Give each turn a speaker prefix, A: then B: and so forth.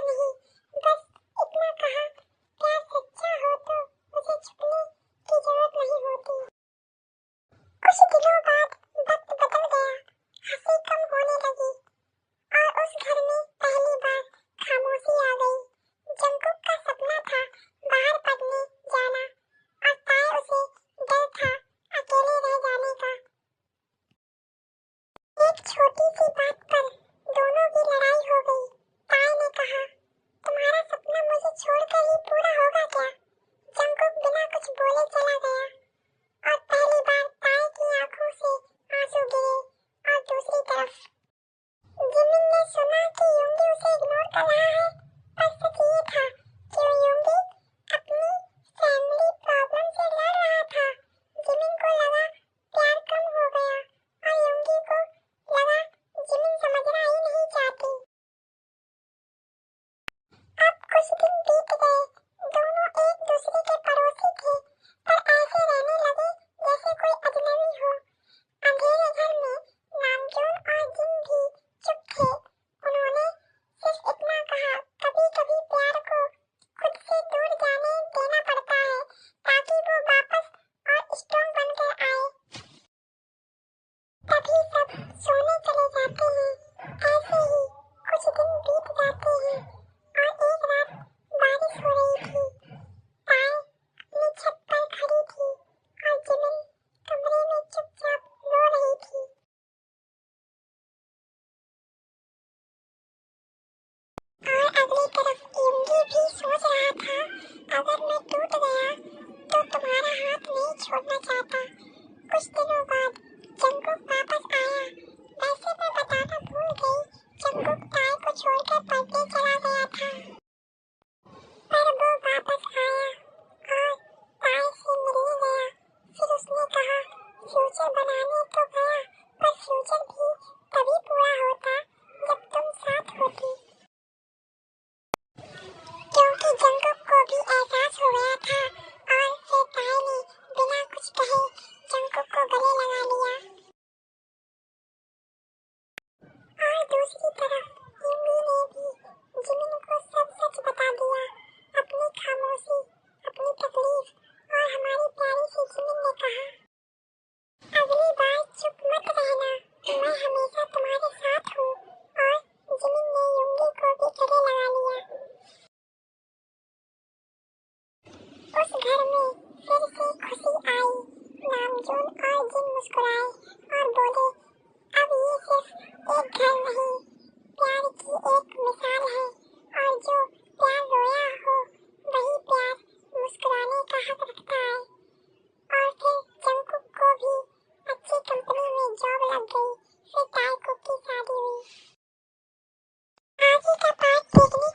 A: नहीं, बस इतना कहा, प्यार सच्चा हो तो मुझे छुपने की जरूरत नहीं होती। कुछ दिनों बाद वक्त बदल गया, हंसी कम होने लगी और उस घर में पहली बार खामोशी आ गई। जंकुक का सपना था बाहर पढ़ने जाना और ताए उसे डर था अकेले रह जाने का। एक छोटी सी बात पर दोनों की लड़ाई हो गई। ताए ने कहा, तुम्हारा सपना मुझे छोड़कर ही पूरा होगा क्या? जंकुक बिना कुछ बोले चला गया और पहली बार ताए की आंखों से आंसू गिरे। और दूसरी तरफ जिमिन ने सुना कि योंगी उसे इग्नोर कर रहा है, पर सच ये था कि योंगी अपनी फैमिली प्रॉब्लम से लड़ रहा था। जिमिन को लगा प्यार कम हो गया और योंगी को लगा जिमिन समझना ही नहीं चाहती। अब कुछ दिन बीत गए, दोनों एक दूसरे के पड़ोसी थे, पर ऐसे रहने लगे जैसे कोई अजनबी हो। अंधेरे घर में नामजोन और जिन भी चुप थे। उन्होंने सिर्फ इतना कहा, कभी कभी प्यार को खुद से दूर जाने देना पड़ता है ताकि वो वापस और स्ट्रॉन्ग बनकर आए। तभी सब सोने चले जाते हैं। ऐसे ही कुछ दिन बीत जाते हैं और एक रात बारिश हो रही थी। ताए अपनी छत पर खड़ी थी और जिमिन कमरे में चुपचाप रो रही थी। और अगली तरफ योंगी भी सोच रहा था, अगर मैं टूट गया तो तुम्हारा हाथ नहीं छोड़ना चाहता। कुछ दिनों बाद जंकुक वापस आया। वैसे मैं बताना भूल गई, जंकुक ताए को छोड़कर पढ़ने चला गया था, पर वो वापस आया और ताए से मिलने गया। फिर उसने कहा, फ्यूचर बनाने तो गया, पर फ्यूचर भी तभी पूरा होता जब तुम साथ होती। क्योंकि जंकुक को भी एहसास हो गया था और फिर ताए ने बिना कुछ कहे जंकुक को गले लगा लिया। और दूसरी तरफ योंगी ने भी जिमिन को सब सच बता दिया, अपनी खामोशी, अपनी तकलीफ। और हमारी प्यारी सी जिमिन ने कहा, अगली बार चुप मत रहना, मैं हमेशा तुम्हारे साथ हूँ। और जिमिन ने योंगी को भी गले लगा लिया। उस घर में फिर से खुशी आई। नामजोन और जिन मुस्कुराए और बोले, अब ये सिर्फ एक घर नहीं, प्यार की एक मिसाल है। और जो प्यार रोया हो वही प्यार मुस्कुराने का हक रखता है। और फिर जंकुक को भी अच्छी कंपनी में जॉब लग गई। फिर ताए कुक की शादी हुई। आगे का पार्ट देखने